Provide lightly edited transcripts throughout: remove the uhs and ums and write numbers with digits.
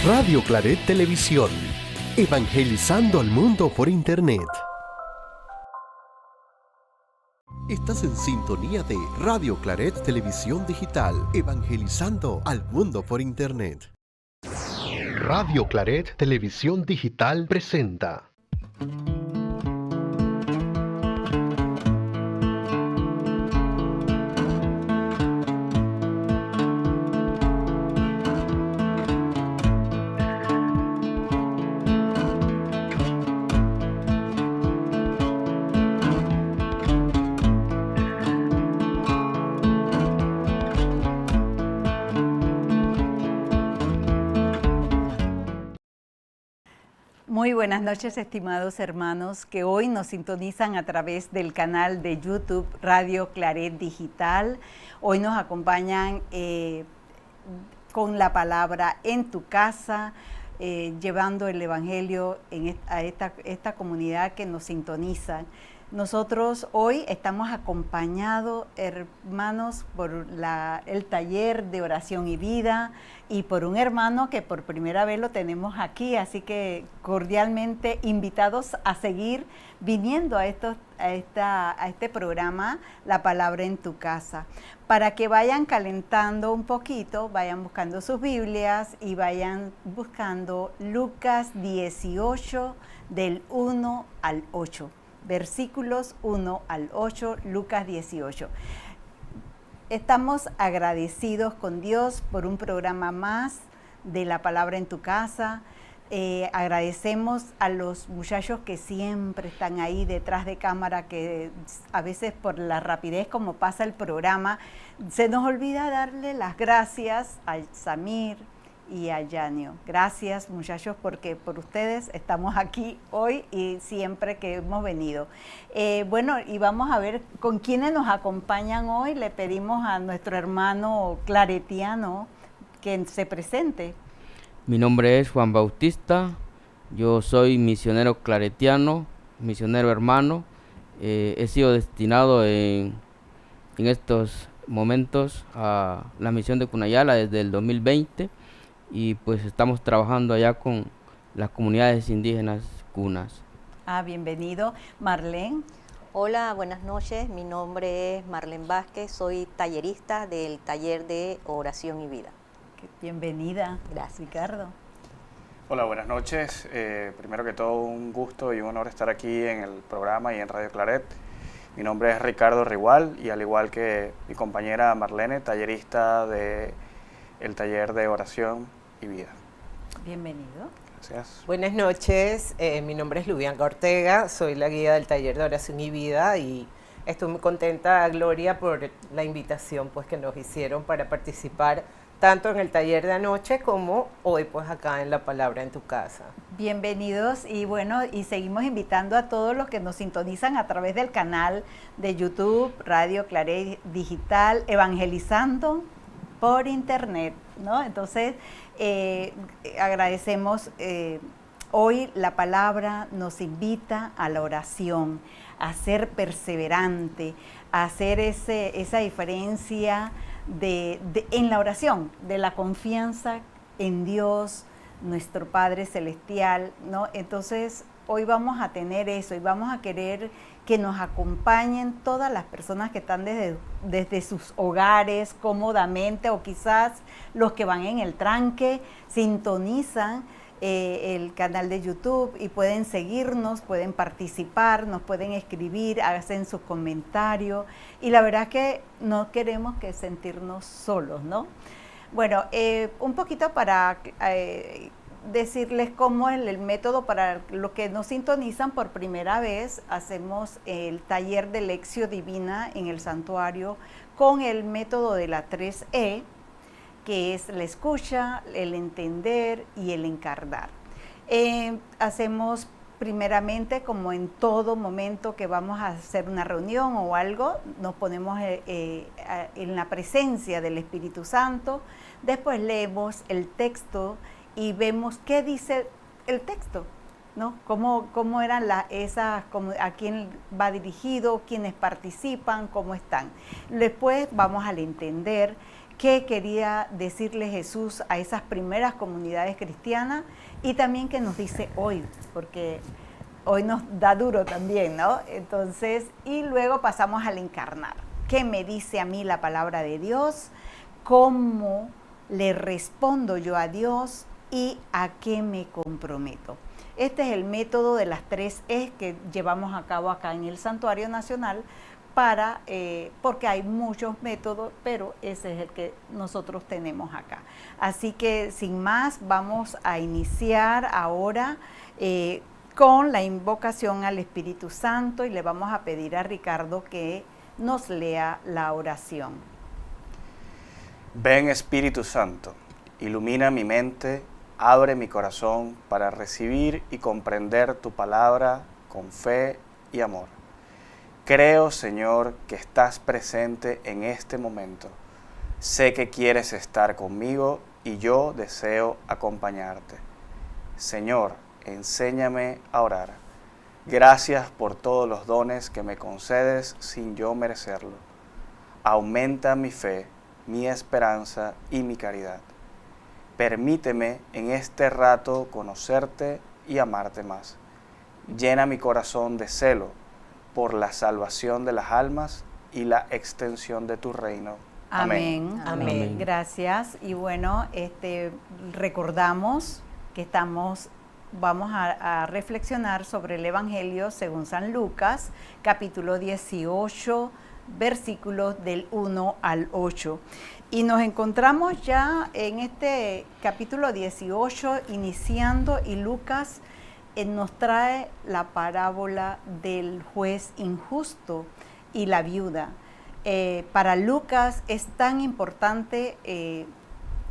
Radio Claret Televisión, evangelizando al mundo por Internet. Estás en sintonía de Radio Claret Televisión Digital, evangelizando al mundo por Internet. Radio Claret Televisión Digital presenta. Muy buenas noches, estimados hermanos que hoy nos sintonizan a través del canal de YouTube Radio Claret Digital. Hoy nos acompañan con la palabra en tu casa, llevando el Evangelio a esta comunidad que nos sintoniza. Nosotros hoy estamos acompañados, hermanos, por el taller de oración y vida y por un hermano que por primera vez lo tenemos aquí, así que cordialmente invitados a seguir viniendo a este programa, La Palabra en tu Casa, para que vayan calentando un poquito, vayan buscando sus Biblias y vayan buscando Lucas 18 del 1 al 8. Versículos 1 al 8, Lucas 18. Estamos agradecidos con Dios por un programa más de La Palabra en tu Casa. Agradecemos a los muchachos que siempre están ahí detrás de cámara, que a veces por la rapidez como pasa el programa, se nos olvida darle las gracias a Samir y a Yanio. Gracias, muchachos, porque por ustedes estamos aquí hoy y siempre que hemos venido. Bueno, y vamos a ver con quiénes nos acompañan hoy. Le pedimos a nuestro hermano claretiano que se presente. Mi nombre es Juan Bautista, yo soy misionero claretiano, misionero hermano. He sido destinado en estos momentos a la misión de Cunayala desde el 2020. Y pues estamos trabajando allá con las comunidades indígenas cunas. Bienvenido. Marlene. Hola, buenas noches. Mi nombre es Marlene Vázquez, soy tallerista del taller de oración y vida. Bienvenida. Gracias. Ricardo. Hola, buenas noches. Primero que todo, un gusto y un honor estar aquí en el programa y en Radio Claret. Mi nombre es Ricardo Rigual y al igual que mi compañera Marlene, tallerista del taller de oración y vida. Bienvenido. Gracias. Buenas noches, mi nombre es Lubianca Ortega, soy la guía del taller de oración y vida y estoy muy contenta, Gloria, por la invitación pues, que nos hicieron para participar tanto en el taller de anoche como hoy pues acá en La Palabra en tu Casa. Bienvenidos y bueno, y seguimos invitando a todos los que nos sintonizan a través del canal de YouTube Radio Claret Digital, evangelizando por Internet, ¿no? Entonces, agradecemos, hoy la palabra nos invita a la oración, a ser perseverante, a hacer esa diferencia en la oración, de la confianza en Dios, nuestro Padre Celestial, ¿no? Entonces, hoy vamos a tener eso y vamos a querer que nos acompañen todas las personas que están desde sus hogares cómodamente, o quizás los que van en el tranque, sintonizan el canal de YouTube y pueden seguirnos, pueden participar, nos pueden escribir, hacen sus comentarios y la verdad es que no queremos que sentirnos solos, ¿no? Bueno, un poquito para decirles cómo es el método para los que nos sintonizan por primera vez. Hacemos el taller de Lección Divina en el santuario con el método de la 3E, que es la escucha, el entender y el encarnar. Hacemos primeramente, como en todo momento que vamos a hacer una reunión o algo, nos ponemos en la presencia del Espíritu Santo, después leemos el texto y vemos qué dice el texto, ¿no? Cómo eran a quién va dirigido, quiénes participan, cómo están. Después vamos al entender, qué quería decirle Jesús a esas primeras comunidades cristianas y también qué nos dice hoy, porque hoy nos da duro también, ¿no? Entonces, y luego pasamos al encarnar. ¿Qué me dice a mí la palabra de Dios? ¿Cómo le respondo yo a Dios? ¿Y a qué me comprometo? Este es el método de las 3 E que llevamos a cabo acá en el Santuario Nacional porque hay muchos métodos, pero ese es el que nosotros tenemos acá. Así que sin más, vamos a iniciar ahora con la invocación al Espíritu Santo y le vamos a pedir a Ricardo que nos lea la oración. Ven Espíritu Santo, ilumina mi mente, abre mi corazón para recibir y comprender tu palabra con fe y amor. Creo, Señor, que estás presente en este momento. Sé que quieres estar conmigo y yo deseo acompañarte. Señor, enséñame a orar. Gracias por todos los dones que me concedes sin yo merecerlo. Aumenta mi fe, mi esperanza y mi caridad. Permíteme en este rato conocerte y amarte más. Llena mi corazón de celo por la salvación de las almas y la extensión de tu reino. Amén. Amén. Amén. Gracias. Y bueno, recordamos que vamos a reflexionar sobre el Evangelio según San Lucas, capítulo 18, versículos del 1 al 8. Y nos encontramos ya en este capítulo 18 iniciando, y Lucas nos trae la parábola del juez injusto y la viuda. Para Lucas es tan importante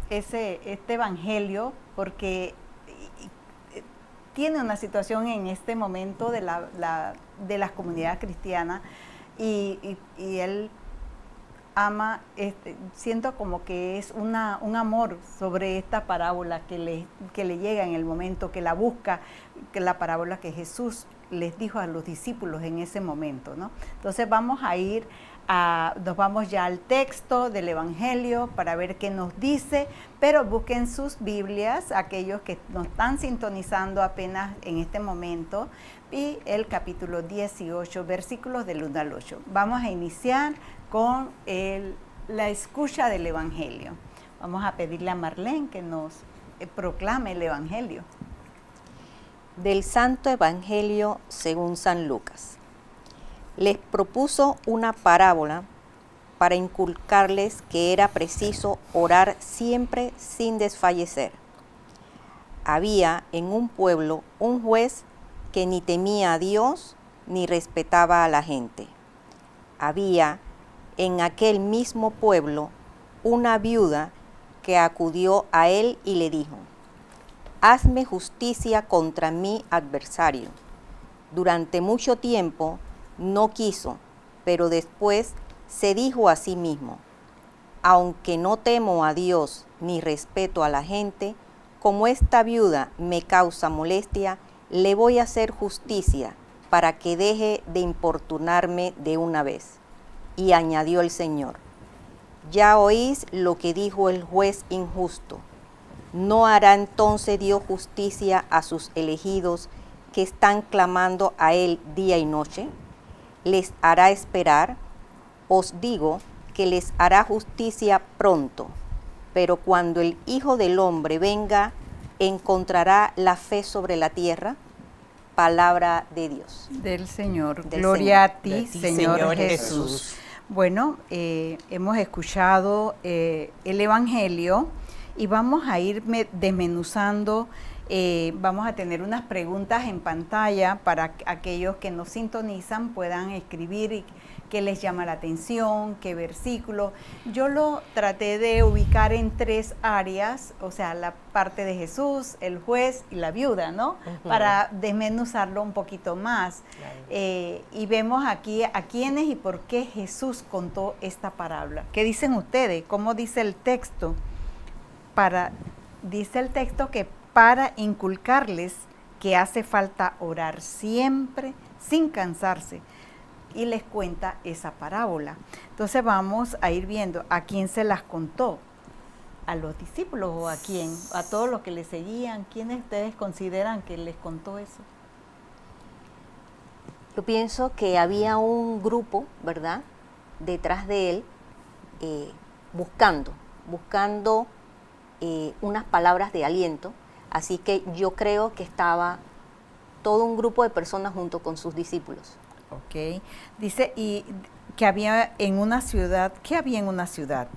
este evangelio porque tiene una situación en este momento de las comunidades cristianas y él ama, siento como que es un amor sobre esta parábola que le llega en el momento, que la busca, que la parábola que Jesús les dijo a los discípulos en ese momento, ¿no? Entonces nos vamos ya al texto del Evangelio para ver qué nos dice, pero busquen sus Biblias, aquellos que nos están sintonizando apenas en este momento, y el capítulo 18, versículos del 1 al 8. Vamos a iniciar con la escucha del Evangelio. Vamos a pedirle a Marlene que nos proclame el Evangelio. Del Santo Evangelio según San Lucas. Les propuso una parábola para inculcarles que era preciso orar siempre sin desfallecer. Había en un pueblo un juez que ni temía a Dios ni respetaba a la gente. Había en aquel mismo pueblo una viuda que acudió a él y le dijo: hazme justicia contra mi adversario. Durante mucho tiempo no quiso, pero después se dijo a sí mismo: aunque no temo a Dios ni respeto a la gente, como esta viuda me causa molestia, le voy a hacer justicia para que deje de importunarme de una vez. Y añadió el Señor: ya oís lo que dijo el juez injusto. ¿No hará entonces Dios justicia a sus elegidos que están clamando a Él día y noche? ¿Les hará esperar? Os digo que les hará justicia pronto. Pero cuando el Hijo del Hombre venga, ¿encontrará la fe sobre la tierra? Palabra de Dios. Del Señor. Del Gloria Señor. a ti, De ti, Señor Jesús. Bueno, hemos escuchado el Evangelio y vamos a ir desmenuzando. Vamos a tener unas preguntas en pantalla para aquellos que nos sintonizan puedan escribir qué les llama la atención, qué versículo. Yo lo traté de ubicar en 3 áreas, o sea, la parte de Jesús, el juez y la viuda, ¿no? Para desmenuzarlo un poquito más. Claro. Y vemos aquí a quiénes y por qué Jesús contó esta parábola. ¿Qué dicen ustedes? ¿Cómo dice el texto? Dice el texto que para inculcarles que hace falta orar siempre sin cansarse. y les cuenta esa parábola. Entonces vamos a ir viendo a quién se las contó. ¿A los discípulos o a quién? ¿A todos los que le seguían? ¿Quiénes ustedes consideran que les contó eso? Yo pienso que había un grupo, ¿verdad?, detrás de él, buscando unas palabras de aliento. Así que yo creo que estaba todo un grupo de personas junto con sus discípulos. Ok. Dice, y que había en una ciudad, ¿qué había en una ciudad?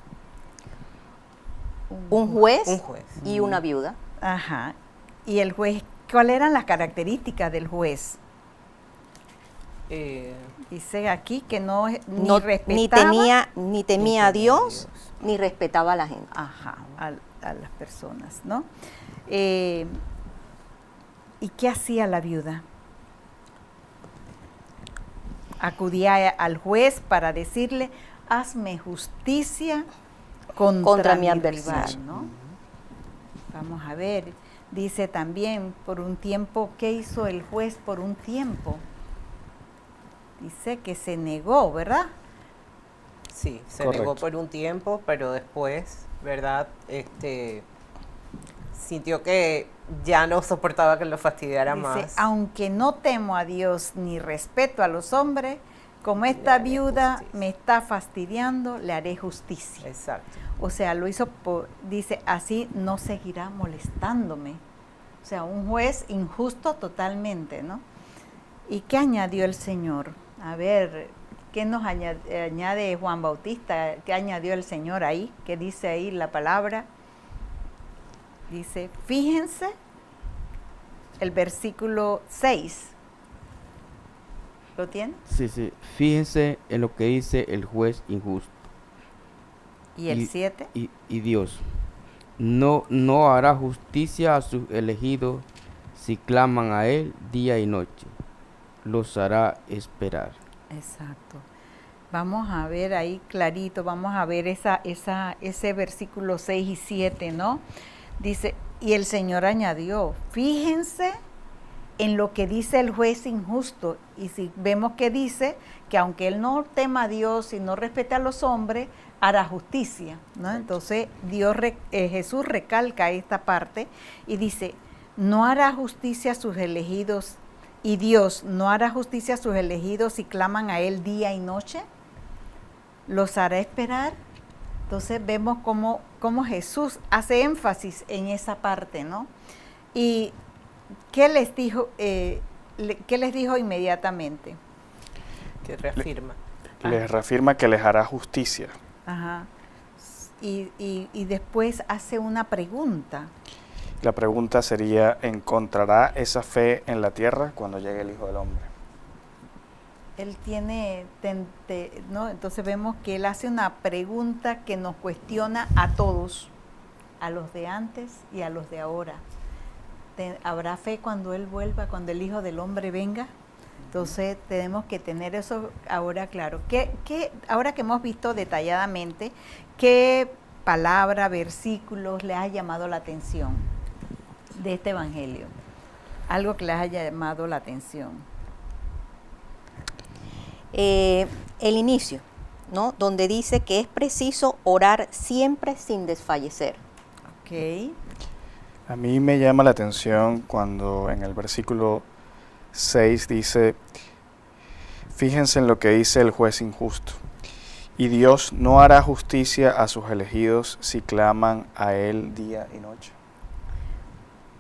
Un juez, Un juez. y una viuda. Ajá. Y el juez, ¿cuáles eran las características del juez? Dice aquí que no Ni respetaba. ni temía a Dios, ni respetaba a la gente. Ajá, a las personas, ¿no? ¿Y qué hacía la viuda? Acudía al juez para decirle, hazme justicia contra mi adversario. rival, ¿no? Vamos a ver, dice también, por un tiempo, ¿qué hizo el juez por un tiempo? Dice que se negó, ¿verdad? Sí, se Correcto. negó por un tiempo, pero después, ¿verdad? Sintió que ya no soportaba que lo fastidiara Dice, más. aunque no temo a Dios ni respeto a los hombres, como esta haré viuda justicia. me está fastidiando, le haré justicia. Exacto. O sea, lo hizo, dice, así no seguirá molestándome. O sea, un juez injusto totalmente, ¿no? ¿Y qué añadió el Señor? A ver, ¿qué nos añade Juan Bautista? ¿Qué añadió el Señor ahí? ¿Qué dice ahí la palabra? Dice, fíjense, el versículo 6. ¿Lo tiene? Sí, sí. Fíjense en lo que dice el juez injusto. ¿Y el 7? Y Dios no hará justicia a sus elegidos si claman a Él día y noche. Los hará esperar. Exacto. Vamos a ver ahí clarito, vamos a ver ese versículo 6 y 7, ¿no? Dice, y el Señor añadió, fíjense en lo que dice el juez injusto. Y si vemos que dice que aunque él no tema a Dios y no respeta a los hombres, hará justicia, ¿no? Entonces Jesús recalca esta parte y dice, no hará justicia a sus elegidos, y Dios no hará justicia a sus elegidos si claman a Él día y noche, los hará esperar. Entonces vemos cómo Jesús hace énfasis en esa parte, ¿no? Y ¿qué les dijo inmediatamente? Que reafirma. Les reafirma que les hará justicia. Ajá. Y después hace una pregunta. La pregunta sería, ¿encontrará esa fe en la tierra cuando llegue el Hijo del Hombre? Él tiene, ¿no? Entonces vemos que él hace una pregunta que nos cuestiona a todos, a los de antes y a los de ahora. ¿Habrá fe cuando Él vuelva, cuando el Hijo del Hombre venga? Entonces tenemos que tener eso ahora claro. Ahora que hemos visto detalladamente, ¿qué palabra, versículos les ha llamado la atención de este Evangelio? Algo que les haya llamado la atención. El inicio, ¿no? Donde dice que es preciso orar siempre sin desfallecer. Ok. A mí me llama la atención cuando en el versículo 6 dice, fíjense en lo que dice el juez injusto, y Dios no hará justicia a sus elegidos si claman a Él día y noche.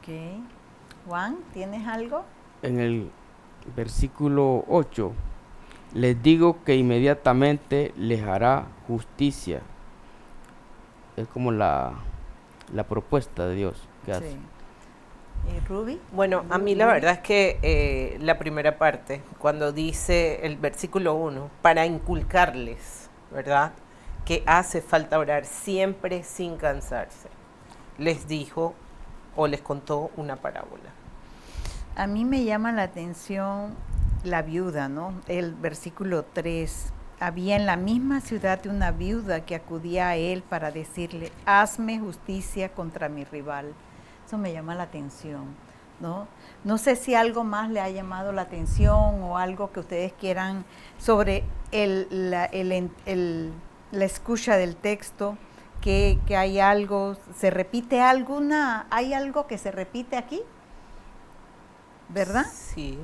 Ok. Juan, ¿tienes algo? En el versículo 8, les digo que inmediatamente les hará justicia. Es como la propuesta de Dios que hace. Sí. Ruby. Bueno, a mí la verdad es que la primera parte, cuando dice el versículo 1, para inculcarles, ¿verdad?, que hace falta orar siempre sin cansarse, les dijo o les contó una parábola. A mí me llama la atención la viuda, ¿no? El versículo 3. Había en la misma ciudad una viuda que acudía a él para decirle, hazme justicia contra mi rival. Eso me llama la atención. ¿no? No sé si algo más le ha llamado la atención o algo que ustedes quieran sobre la escucha del texto, que hay algo, se repite hay algo que se repite aquí, ¿verdad? Sí,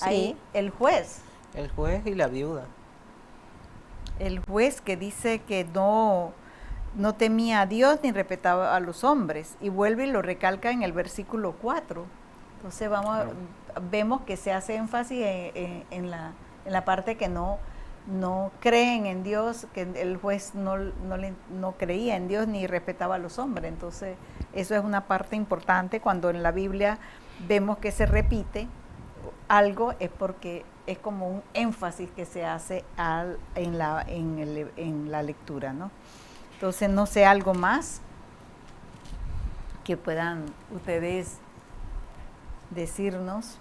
Ahí, el juez. el juez y la viuda. El juez que dice que no temía a Dios ni respetaba a los hombres, y vuelve y lo recalca en el versículo 4. Entonces vemos que se hace énfasis en la parte que no creen en Dios, que el juez no creía en Dios ni respetaba a los hombres. Entonces eso es una parte importante. Cuando en la Biblia vemos que se repite algo, es porque es como un énfasis que se hace en la lectura, ¿no? Entonces, no sé, algo más que puedan ustedes decirnos.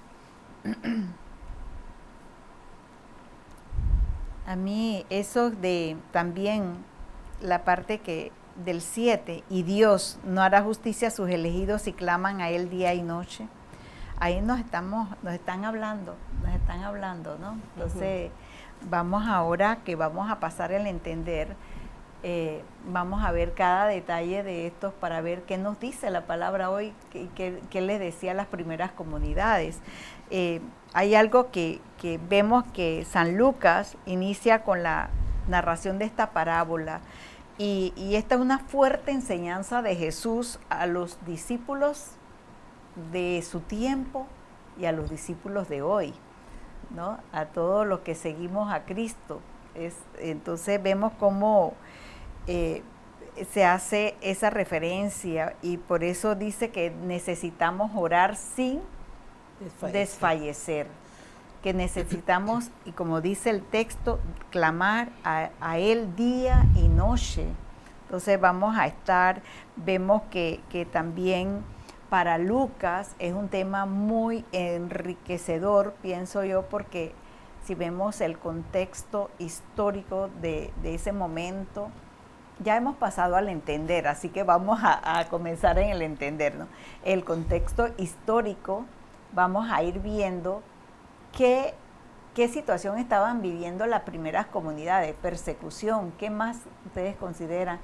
A mí eso de también la parte que del 7, y Dios no hará justicia a sus elegidos si claman a Él día y noche. Ahí nos están hablando, ¿no? Entonces, vamos ahora que vamos a pasar el entender, vamos a ver cada detalle de estos para ver qué nos dice la palabra hoy, qué les decía a las primeras comunidades. Hay algo que vemos que San Lucas inicia con la narración de esta parábola, y esta es una fuerte enseñanza de Jesús a los discípulos de su tiempo y a los discípulos de hoy, ¿no? A todos los que seguimos a Cristo. Entonces vemos cómo se hace esa referencia, y por eso dice que necesitamos orar sin desfallecer, que necesitamos, y como dice el texto, clamar a Él día y noche. Entonces vemos que también para Lucas es un tema muy enriquecedor, pienso yo, porque si vemos el contexto histórico de ese momento, ya hemos pasado al entender, así que vamos a comenzar en el entender, ¿no? El contexto histórico, vamos a ir viendo qué situación estaban viviendo las primeras comunidades, persecución, ¿qué más ustedes consideran?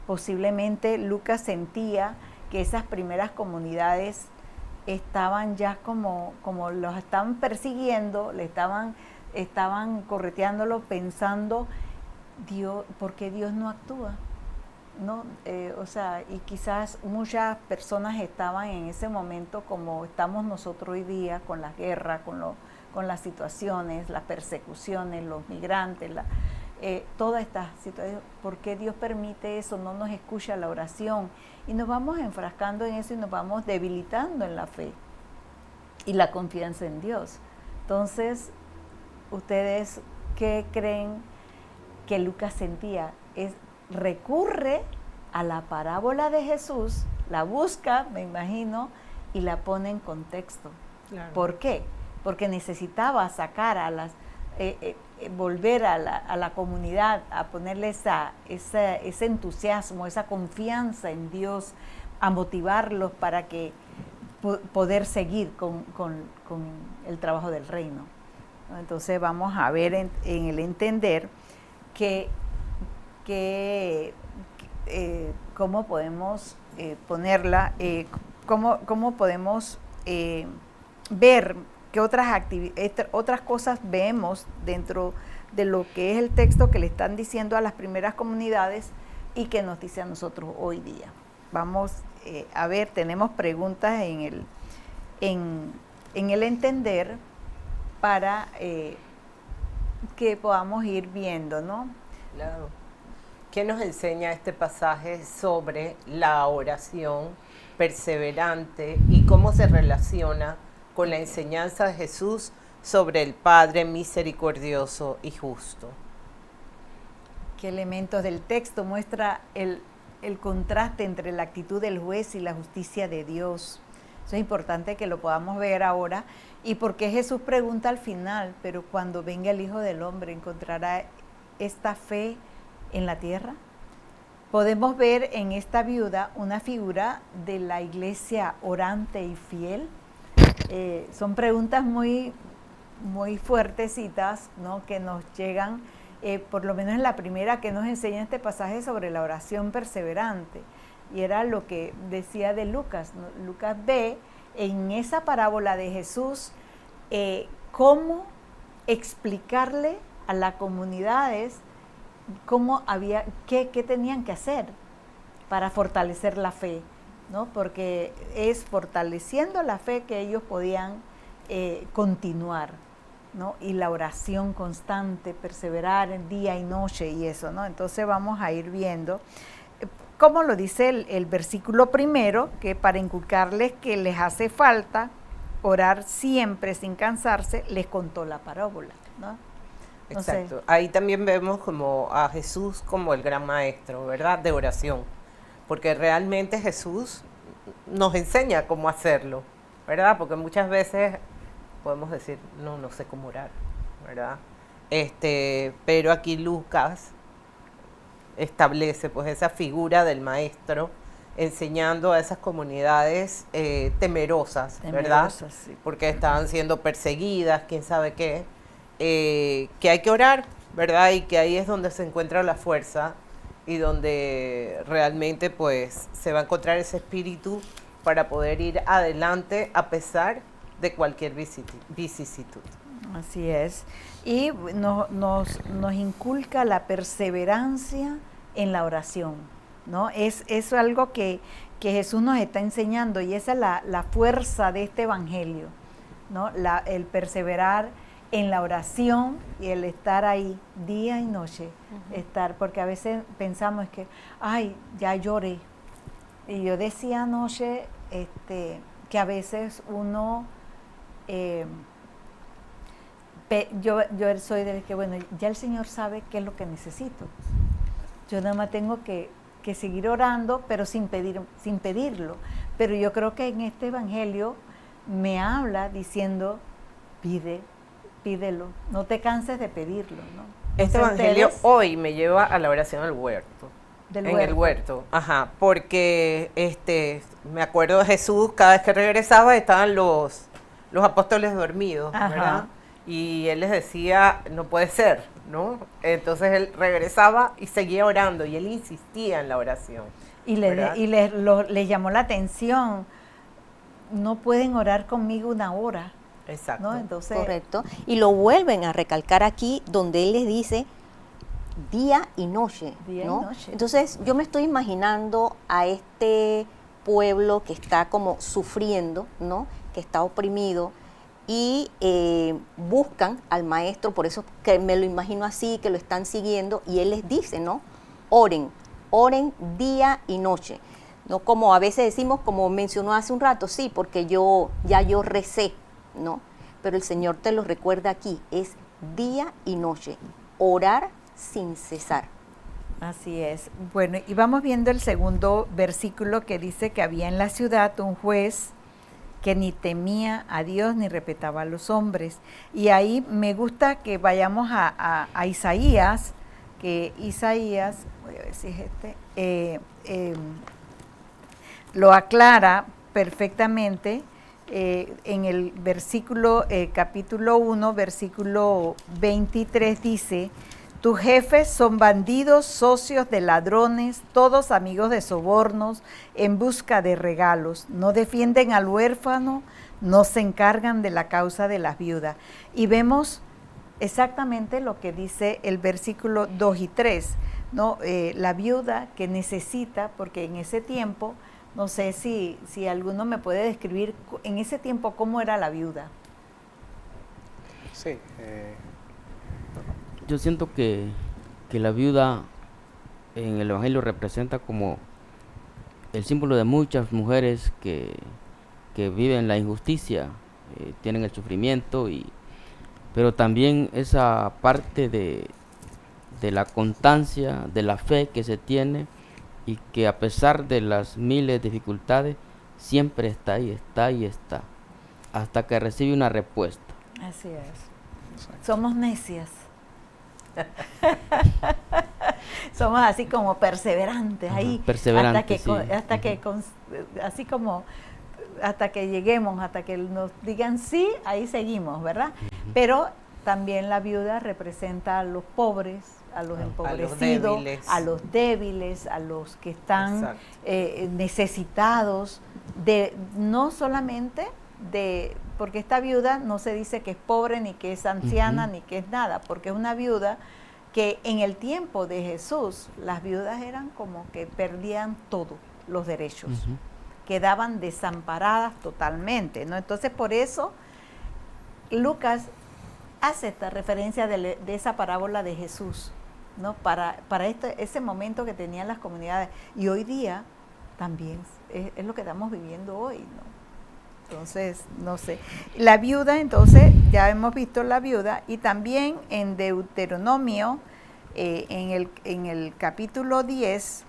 Posiblemente Lucas sentía que esas primeras comunidades estaban ya como los estaban persiguiendo, estaban correteándolo, pensando, Dios, ¿por qué Dios no actúa? ¿No? Y quizás muchas personas estaban en ese momento como estamos nosotros hoy día, con la guerra, con las situaciones, las persecuciones, los migrantes, todas estas situaciones. ¿Por qué Dios permite eso? No nos escucha la oración. Y nos vamos enfrascando en eso y nos vamos debilitando en la fe y la confianza en Dios. Entonces, ¿ustedes qué creen que Lucas sentía? Recurre a la parábola de Jesús, la busca, me imagino, y la pone en contexto. Claro. ¿Por qué? Porque necesitaba sacar volver a la comunidad, a ponerle ese entusiasmo, esa confianza en Dios, a motivarlos para que poder seguir con el trabajo del reino. Entonces vamos a ver en el entender cómo podemos ponerla, cómo podemos ver qué otras cosas vemos dentro de lo que es el texto que le están diciendo a las primeras comunidades y que nos dice a nosotros hoy día. Vamos a ver, tenemos preguntas en el entender para que podamos ir viendo, ¿no? Claro. ¿Qué nos enseña este pasaje sobre la oración perseverante y cómo se relaciona con la enseñanza de Jesús sobre el Padre misericordioso y justo? ¿Qué elementos del texto muestra el contraste entre la actitud del juez y la justicia de Dios? Eso es importante que lo podamos ver ahora. Y porque Jesús pregunta al final, pero cuando venga el Hijo del Hombre, ¿encontrará esta fe en la tierra? Podemos ver en esta viuda una figura de la iglesia orante y fiel, Son preguntas muy, muy fuertecitas, ¿no? Que nos llegan, por lo menos en la primera que nos enseña este pasaje sobre la oración perseverante. Y era lo que decía de Lucas, ¿no? Lucas ve en esa parábola de Jesús cómo explicarle a las comunidades qué tenían que hacer para fortalecer la fe, ¿no? Porque es fortaleciendo la fe que ellos podían continuar, ¿no? Y la oración constante, perseverar en día y noche y eso, ¿no? Entonces vamos a ir viendo, como lo dice el versículo primero, que para inculcarles que les hace falta orar siempre sin cansarse, les contó la parábola, ¿no? Exacto. Ahí también vemos como a Jesús como el gran maestro, ¿verdad? De oración. Porque realmente Jesús nos enseña cómo hacerlo, ¿verdad? Porque muchas veces podemos decir, no sé cómo orar, ¿verdad? Pero aquí Lucas establece pues esa figura del maestro enseñando a esas comunidades temerosas, ¿verdad? Sí. Porque estaban siendo perseguidas, quién sabe qué, que hay que orar, ¿verdad? Y que ahí es donde se encuentra la fuerza y donde realmente pues se va a encontrar ese espíritu para poder ir adelante a pesar de cualquier vicisitud. Así es. Y nos inculca la perseverancia en la oración, ¿no? Es algo que Jesús nos está enseñando y esa es la fuerza de este evangelio, ¿no? El perseverar en la oración y el estar ahí día y noche, porque a veces pensamos que, ay, ya lloré. Y yo decía anoche que a veces uno, yo soy de que, bueno, ya el Señor sabe qué es lo que necesito. Yo nada más tengo que seguir orando, pero sin pedirlo. Pero yo creo que en este evangelio me habla diciendo, pídelo, no te canses de pedirlo, ¿no? Este evangelio hoy me lleva a la oración del huerto. El huerto, ajá, porque me acuerdo de Jesús, cada vez que regresaba estaban los apóstoles dormidos, ajá, ¿verdad? Y él les decía, no puede ser, ¿no? Entonces él regresaba y seguía orando y él insistía en la oración. Y les llamó la atención, no pueden orar conmigo una hora. Exacto. ¿No? Entonces, correcto. Y lo vuelven a recalcar aquí donde él les dice día y noche, día ¿no? y noche. Entonces yo me estoy imaginando a este pueblo que está como sufriendo, ¿no? Que está oprimido y buscan al maestro, por eso que me lo imagino así, que lo están siguiendo y él les dice, ¿no? Oren día y noche. No como a veces decimos, como mencionó hace un rato, sí, porque yo recé, ¿no? Pero el Señor te lo recuerda aquí, es día y noche, orar sin cesar. Así es. Bueno, y vamos viendo el segundo versículo que dice que había en la ciudad un juez que ni temía a Dios ni respetaba a los hombres. Y ahí me gusta que vayamos a Isaías, que Isaías, voy a ver si es lo aclara perfectamente. En el versículo, capítulo 1, versículo 23 dice, tus jefes son bandidos, socios de ladrones, todos amigos de sobornos, en busca de regalos, no defienden al huérfano, no se encargan de la causa de las viudas. Y vemos exactamente lo que dice el versículo 2 y 3, ¿no? La viuda que necesita, porque en ese tiempo, no sé si alguno me puede describir en ese tiempo cómo era la viuda. Sí. Yo siento que la viuda en el Evangelio representa como el símbolo de muchas mujeres que viven la injusticia, tienen el sufrimiento, pero también esa parte de la constancia, de la fe que se tiene, y que a pesar de las miles de dificultades, siempre está ahí, hasta que recibe una respuesta. Así es. Exacto. Somos necias. Somos así como perseverantes ahí, Perseverantes, así como hasta que lleguemos, hasta que nos digan sí, ahí seguimos, ¿verdad? Pero también la viuda representa a los pobres, a los empobrecidos, a los débiles, a los que están necesitados, no solamente porque esta viuda no se dice que es pobre, ni que es anciana, ni que es nada, porque es una viuda que en el tiempo de Jesús, las viudas eran como que perdían todos los derechos, quedaban desamparadas totalmente, ¿no? Entonces, por eso, Lucas hace esta referencia de esa parábola de Jesús, ¿no? Para ese momento que tenían las comunidades. Y hoy día también es lo que estamos viviendo hoy, ¿no? Entonces, no sé. La viuda, entonces, ya hemos visto la viuda, y también en Deuteronomio, en el capítulo 10,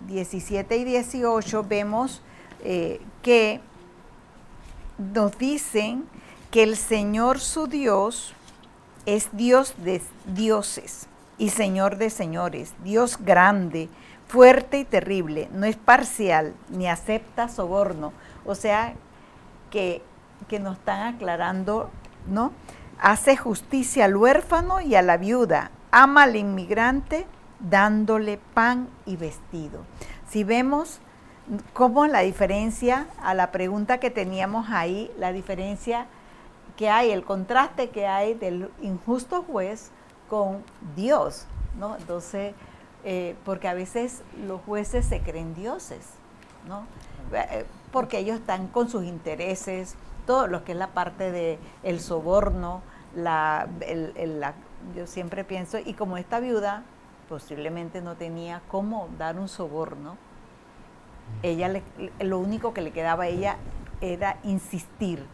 17 y 18, vemos que nos dicen que el Señor su Dios es Dios de dioses y Señor de señores, Dios grande, fuerte y terrible, no es parcial ni acepta soborno. O sea, que nos están aclarando, ¿no? Hace justicia al huérfano y a la viuda, ama al inmigrante, dándole pan y vestido. Si vemos cómo la diferencia, a la pregunta que teníamos ahí, la diferencia que hay, el contraste que hay del injusto juez con Dios, ¿no? Entonces, porque a veces los jueces se creen dioses, ¿no? Porque ellos están con sus intereses, todo lo que es la parte de el soborno, yo siempre pienso, y como esta viuda posiblemente no tenía cómo dar un soborno, ella lo único que le quedaba a ella era insistir,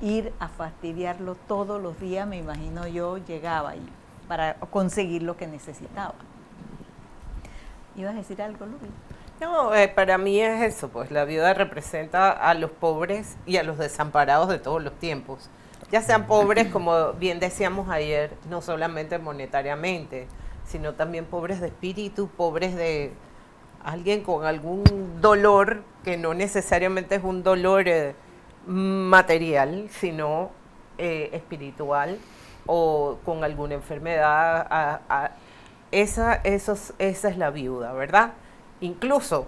ir a fastidiarlo todos los días, me imagino yo, llegaba ahí para conseguir lo que necesitaba. ¿Ibas a decir algo, Luis? No, para mí es eso, pues la viuda representa a los pobres y a los desamparados de todos los tiempos. Ya sean pobres, como bien decíamos ayer, no solamente monetariamente, sino también pobres de espíritu, pobres de alguien con algún dolor que no necesariamente es un dolor material, sino espiritual, o con alguna enfermedad. Esa es la viuda, ¿verdad? Incluso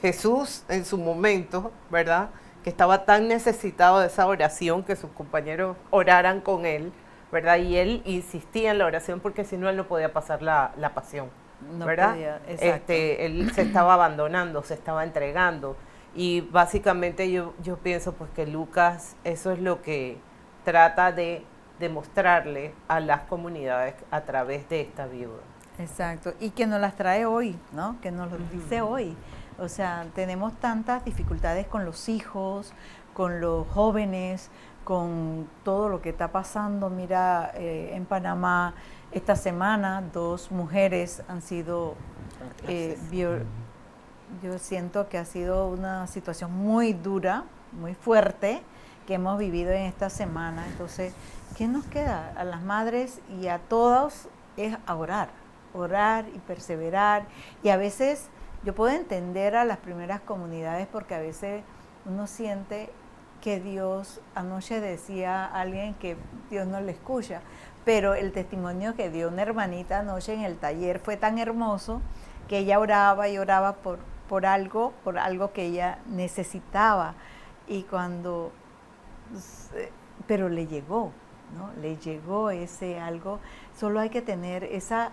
Jesús en su momento, ¿verdad?, que estaba tan necesitado de esa oración, que sus compañeros oraran con él, ¿verdad? Y él insistía en la oración porque si no él no podía pasar la pasión, no ¿verdad? Podía, exacto. Él se estaba abandonando, se estaba entregando. Y básicamente yo pienso pues que Lucas eso es lo que trata de demostrarle a las comunidades a través de esta viuda. Exacto, y que nos las trae hoy, ¿no? Que nos lo dice hoy. O sea, tenemos tantas dificultades con los hijos, con los jóvenes, con todo lo que está pasando. Mira, en Panamá esta semana 2 mujeres han sido, yo siento que ha sido una situación muy dura, muy fuerte, que hemos vivido en esta semana. Entonces, ¿qué nos queda? A las madres y a todos es a orar y perseverar. Y a veces yo puedo entender a las primeras comunidades porque a veces uno siente que Dios, anoche decía alguien que Dios no le escucha, pero el testimonio que dio una hermanita anoche en el taller fue tan hermoso que ella oraba y oraba por algo que ella necesitaba, y pero le llegó, ¿no? Le llegó ese algo. Solo hay que tener esa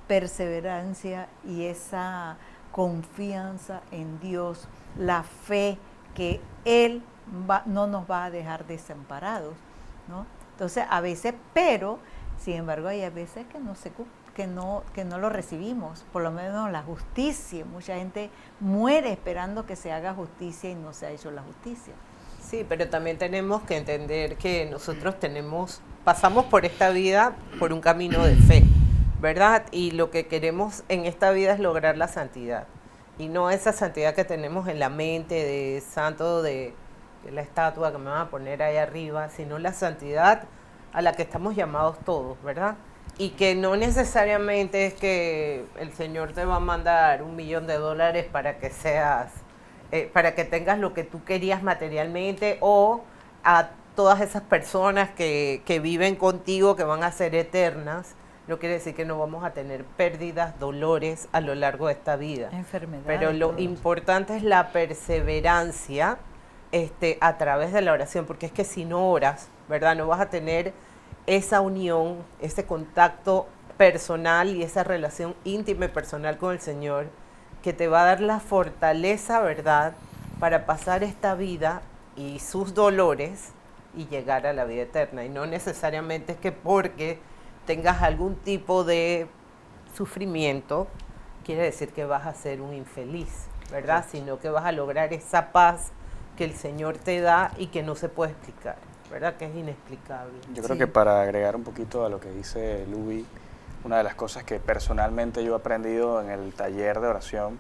perseverancia y esa confianza en Dios, la fe que Él no nos va a dejar desamparados, ¿no? Entonces, a veces, pero, sin embargo, hay a veces que no lo recibimos, por lo menos la justicia. Mucha gente muere esperando que se haga justicia y no se ha hecho la justicia. Sí, pero también tenemos que entender que nosotros pasamos por esta vida por un camino de fe, ¿verdad? Y lo que queremos en esta vida es lograr la santidad. Y no esa santidad que tenemos en la mente de santo de la estatua que me van a poner ahí arriba, sino la santidad a la que estamos llamados todos, ¿verdad? Y que no necesariamente es que el Señor te va a mandar $1 millón para que seas para que tengas lo que tú querías materialmente, o a todas esas personas que viven contigo, que van a ser eternas. No quiere decir que no vamos a tener pérdidas, dolores a lo largo de esta vida. Enfermedades. Pero lo importante es la perseverancia a través de la oración, porque es que si no oras, ¿verdad? No vas a tener esa unión, ese contacto personal y esa relación íntima y personal con el Señor, que te va a dar la fortaleza, ¿verdad?, para pasar esta vida y sus dolores y llegar a la vida eterna. Y no necesariamente es que porque tengas algún tipo de sufrimiento, quiere decir que vas a ser un infeliz, ¿verdad? Exacto. Sino que vas a lograr esa paz que el Señor te da y que no se puede explicar, ¿verdad? Que es inexplicable. Yo creo Sí. que para agregar un poquito a lo que dice Luby, una de las cosas que personalmente yo he aprendido en el taller de oración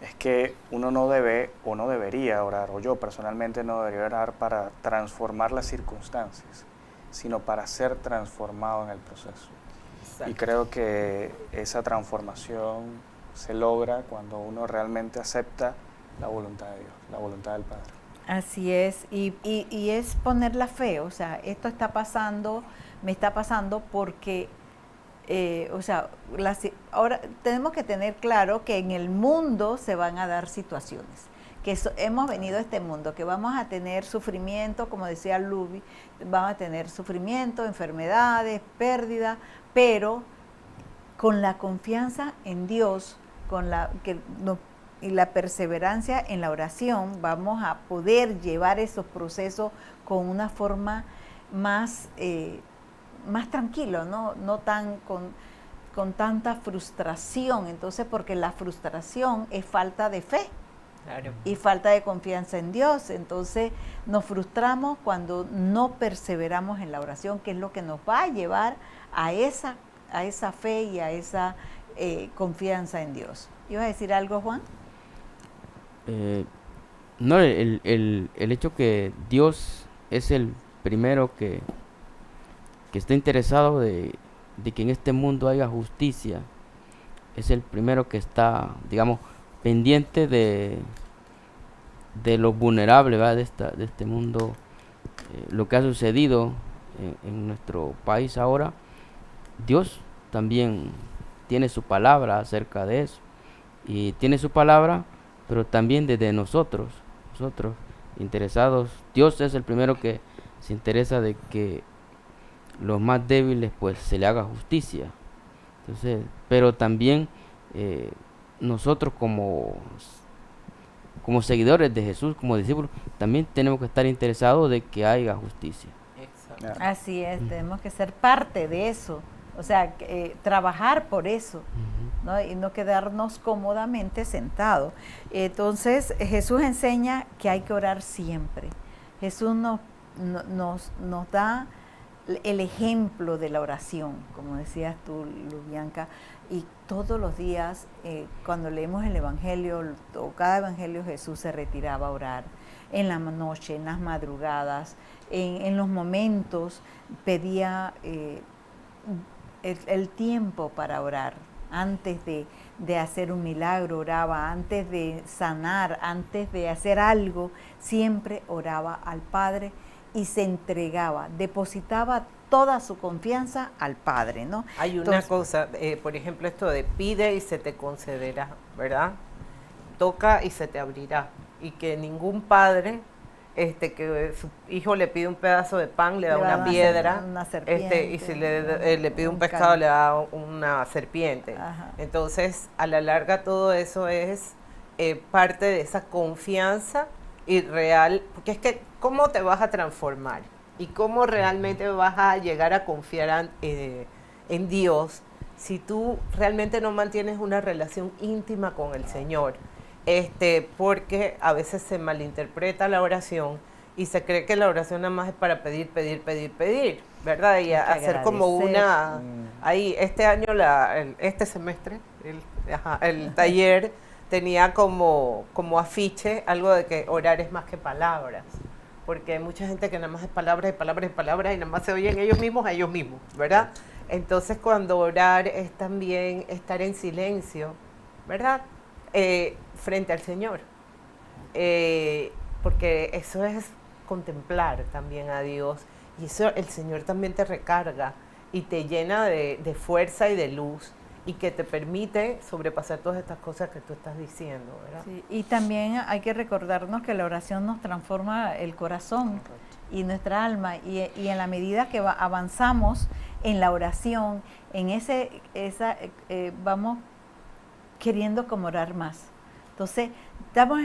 es que uno no debe o no debería orar, o yo personalmente no debería orar para transformar las circunstancias, sino para ser transformado en el proceso. Exacto. Y creo que esa transformación se logra cuando uno realmente acepta la voluntad de Dios, la voluntad del Padre. Así es, y es poner la fe, o sea, esto está pasando, me está pasando porque, o sea, ahora tenemos que tener claro que en el mundo se van a dar situaciones, que hemos venido a este mundo, que vamos a tener sufrimiento, como decía Luby, vamos a tener sufrimiento, enfermedades, pérdida, pero con la confianza en Dios, y la perseverancia en la oración, vamos a poder llevar esos procesos con una forma más, más tranquilo, no tan con tanta frustración. Entonces, porque la frustración es falta de fe. Claro. Y falta de confianza en Dios. Entonces nos frustramos cuando no perseveramos en la oración, que es lo que nos va a llevar a esa fe y a esa confianza en Dios. ¿Ibas a decir algo, Juan? No, el hecho que Dios es el primero que está interesado de que en este mundo haya justicia, es el primero que está, digamos, pendiente de los vulnerables, ¿verdad?, de este mundo, lo que ha sucedido en nuestro país ahora. Dios también tiene su palabra acerca de eso, y tiene su palabra, pero también desde nosotros interesados. Dios es el primero que se interesa de que los más débiles pues se le haga justicia. Entonces, pero también nosotros como seguidores de Jesús, como discípulos, también tenemos que estar interesados de que haya justicia. Exacto. Así es, tenemos que ser parte de eso, o sea, trabajar por eso, ¿no? Y no quedarnos cómodamente sentados. Entonces, Jesús enseña que hay que orar siempre. Jesús nos da el ejemplo de la oración, como decías tú, Lubianca, y todos los días, cuando leemos el Evangelio, o cada Evangelio, Jesús se retiraba a orar en la noche, en las madrugadas, en los momentos, pedía el tiempo para orar. Antes de hacer un milagro oraba, antes de sanar, antes de hacer algo, siempre oraba al Padre y se entregaba, depositaba toda su confianza al Padre, ¿no? Hay una cosa, por ejemplo, esto de pide y se te concederá, ¿verdad? Toca y se te abrirá. Y que ningún padre, que su hijo le pide un pedazo de pan, le da una piedra, una serpiente, y si le pide un pescado, le da una serpiente. Ajá. Entonces, a la larga todo eso es parte de esa confianza y real, porque es que, ¿cómo te vas a transformar? ¿Y cómo realmente vas a llegar a confiar en Dios si tú realmente no mantienes una relación íntima con el Señor? Porque a veces se malinterpreta la oración y se cree que la oración nada más es para pedir, ¿verdad? Y hacer como una... Ahí, este año, este semestre, el taller tenía como afiche algo de que orar es más que palabras. Porque hay mucha gente que nada más es palabras y nada más se oyen ellos mismos a ellos mismos, ¿verdad? Entonces, cuando orar es también estar en silencio, ¿verdad? Frente al Señor. porque eso es contemplar también a Dios, y eso el Señor también te recarga y te llena de fuerza y de luz, y que te permite sobrepasar todas estas cosas que tú estás diciendo, ¿verdad? Sí, y también hay que recordarnos que la oración nos transforma el corazón y nuestra alma, y en la medida que avanzamos en la oración, vamos queriendo como orar más. Entonces, estamos,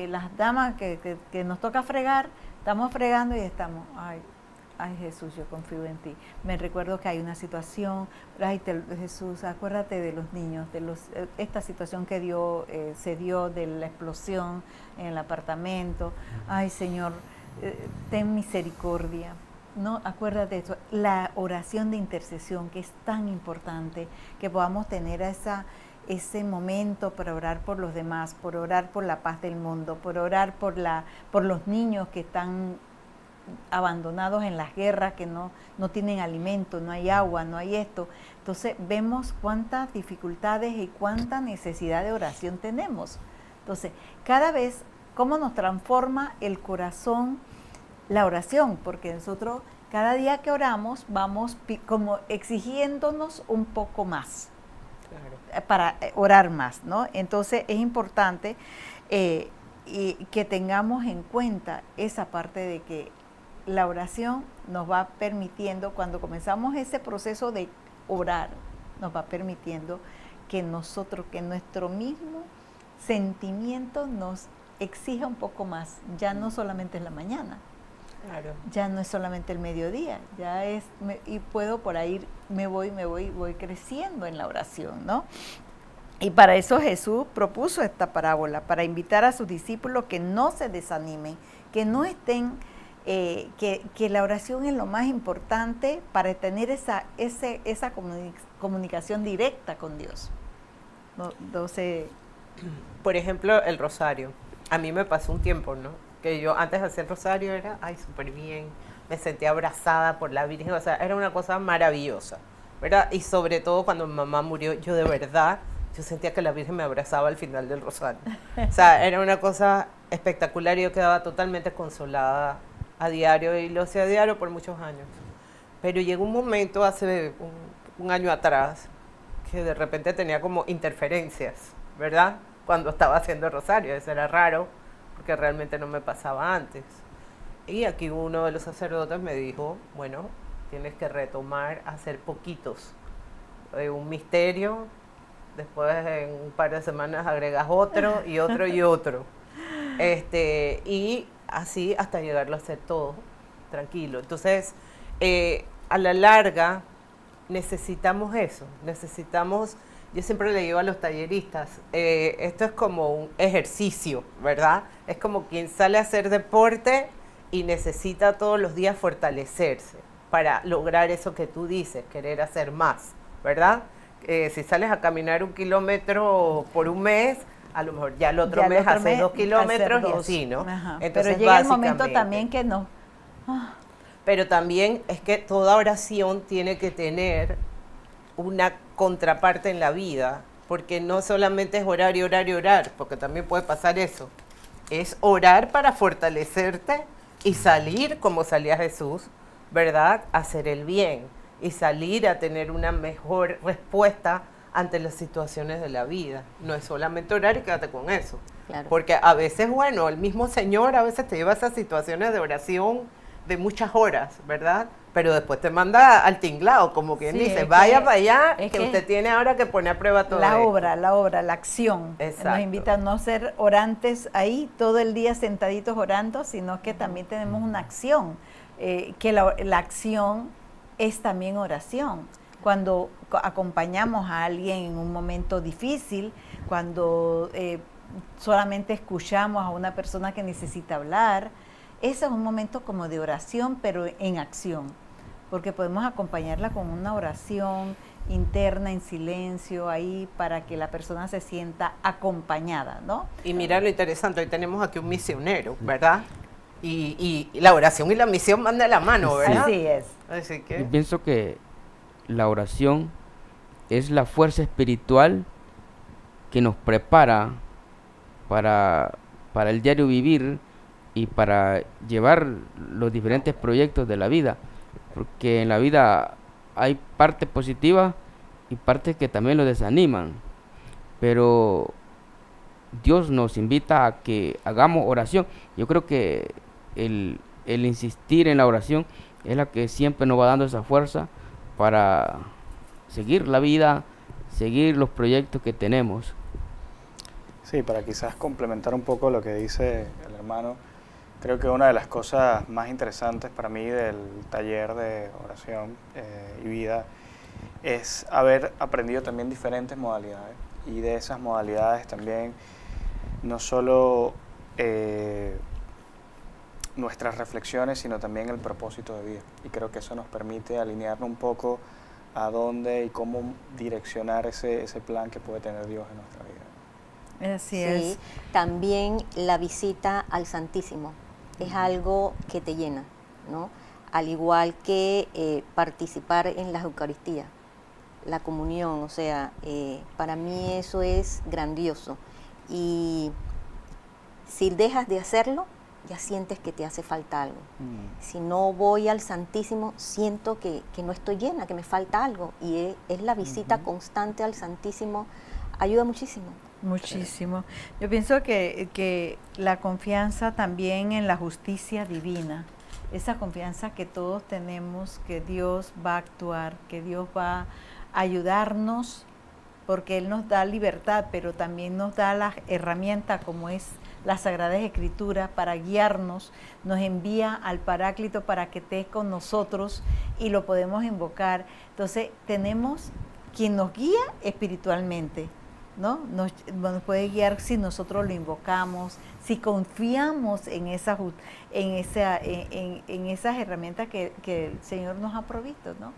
las damas que nos toca fregar, estamos fregando y estamos, ay Jesús, yo confío en ti. Me recuerdo que hay una situación, Jesús, acuérdate de los niños, esta situación que se dio de la explosión en el apartamento. Ay Señor, ten misericordia. No, acuérdate de eso. La oración de intercesión, que es tan importante, que podamos tener ese momento para orar por los demás, por orar por la paz del mundo, por orar por los niños que están abandonados en las guerras, que no tienen alimento, no hay agua, no hay esto. Entonces vemos cuántas dificultades y cuánta necesidad de oración tenemos. Entonces, cada vez, cómo nos transforma el corazón la oración, porque nosotros cada día que oramos vamos como exigiéndonos un poco más. Claro. Para orar más, ¿no? Entonces es importante y que tengamos en cuenta esa parte de que la oración nos va permitiendo, cuando comenzamos ese proceso de orar, nos va permitiendo que nuestro mismo sentimiento nos exija un poco más, ya no solamente en la mañana, claro, ya no es solamente el mediodía, y puedo por ahí, voy creciendo en la oración, ¿no? Y para eso Jesús propuso esta parábola, para invitar a sus discípulos que no se desanimen, que no estén, que la oración es lo más importante para tener esa comunicación directa con Dios. Entonces, por ejemplo, el rosario. A mí me pasó un tiempo, ¿no? Que yo antes de hacer el rosario era, súper bien, me sentía abrazada por la Virgen, o sea, era una cosa maravillosa, ¿verdad? Y sobre todo cuando mi mamá murió, yo sentía que la Virgen me abrazaba al final del rosario. O sea, era una cosa espectacular y yo quedaba totalmente consolada a diario, y lo hacía a diario por muchos años. Pero llegó un momento hace un año atrás que de repente tenía como interferencias, ¿verdad? Cuando estaba haciendo el rosario, eso era raro, porque realmente no me pasaba antes. Y aquí uno de los sacerdotes me dijo, bueno, tienes que retomar, hacer poquitos, un misterio, después en un par de semanas agregas otro y otro y otro. Y así hasta llegarlo a hacer todo tranquilo. Entonces, a la larga necesitamos eso, yo siempre le digo a los talleristas, esto es como un ejercicio, ¿verdad? Es como quien sale a hacer deporte y necesita todos los días fortalecerse para lograr eso que tú dices, querer hacer más, ¿verdad? Si sales a caminar 1 kilómetro por un mes, a lo mejor ya el otro mes haces 2 kilómetros y así, ¿no? Entonces, pero llega el momento también que no. Pero también es que toda oración tiene que tener una contraparte en la vida, porque no solamente es orar y orar y orar, porque también puede pasar eso. Es orar para fortalecerte y salir como salía Jesús, ¿verdad? A hacer el bien y salir a tener una mejor respuesta ante las situaciones de la vida. No es solamente orar y quédate con eso. Claro. Porque a veces, bueno, el mismo Señor a veces te lleva a esas situaciones de oración de muchas horas, ¿verdad? Pero después te manda al tinglado, como quien dice, vaya para allá, que usted tiene ahora que poner a prueba todo la obra, la acción. Exacto. Nos invita a no ser orantes ahí todo el día sentaditos orando, sino que también tenemos una acción, que la acción es también oración. Cuando acompañamos a alguien en un momento difícil, cuando solamente escuchamos a una persona que necesita hablar, ese es un momento como de oración, pero en acción, porque podemos acompañarla con una oración interna, en silencio, ahí, para que la persona se sienta acompañada, ¿no? Y mira lo interesante, hoy tenemos aquí un misionero, ¿verdad? Y la oración y la misión van de la mano, ¿verdad? Así es. Así que yo pienso que la oración es la fuerza espiritual que nos prepara para para el diario vivir y para llevar los diferentes proyectos de la vida, porque en la vida hay partes positivas y partes que también lo desaniman, pero Dios nos invita a que hagamos oración. Yo creo que el insistir en la oración es la que siempre nos va dando esa fuerza para seguir la vida, seguir los proyectos que tenemos. Sí, para quizás complementar un poco lo que dice el hermano, creo que una de las cosas más interesantes para mí del taller de oración y vida es haber aprendido también diferentes modalidades, y de esas modalidades también no solo nuestras reflexiones, sino también el propósito de vida. Y creo que eso nos permite alinearnos un poco a dónde y cómo direccionar ese plan que puede tener Dios en nuestra vida. Así es. Sí, también la visita al Santísimo es algo que te llena, ¿no? Al igual que participar en la Eucaristía, la comunión, o sea, para mí eso es grandioso. Y si dejas de hacerlo, ya sientes que te hace falta algo. Si no voy al Santísimo, siento que no estoy llena, que me falta algo. Y es la visita constante al Santísimo, ayuda muchísimo. Muchísimo. Yo pienso que la confianza también en la justicia divina, esa confianza que todos tenemos, que Dios va a actuar, que Dios va a ayudarnos, porque Él nos da libertad, pero también nos da la herramienta como es la Sagrada Escritura para guiarnos, nos envía al Paráclito para que esté con nosotros y lo podemos invocar. Entonces tenemos quien nos guía espiritualmente, ¿no? Nos puede guiar si nosotros lo invocamos, si confiamos en esas herramientas que el Señor nos ha provisto, ¿no?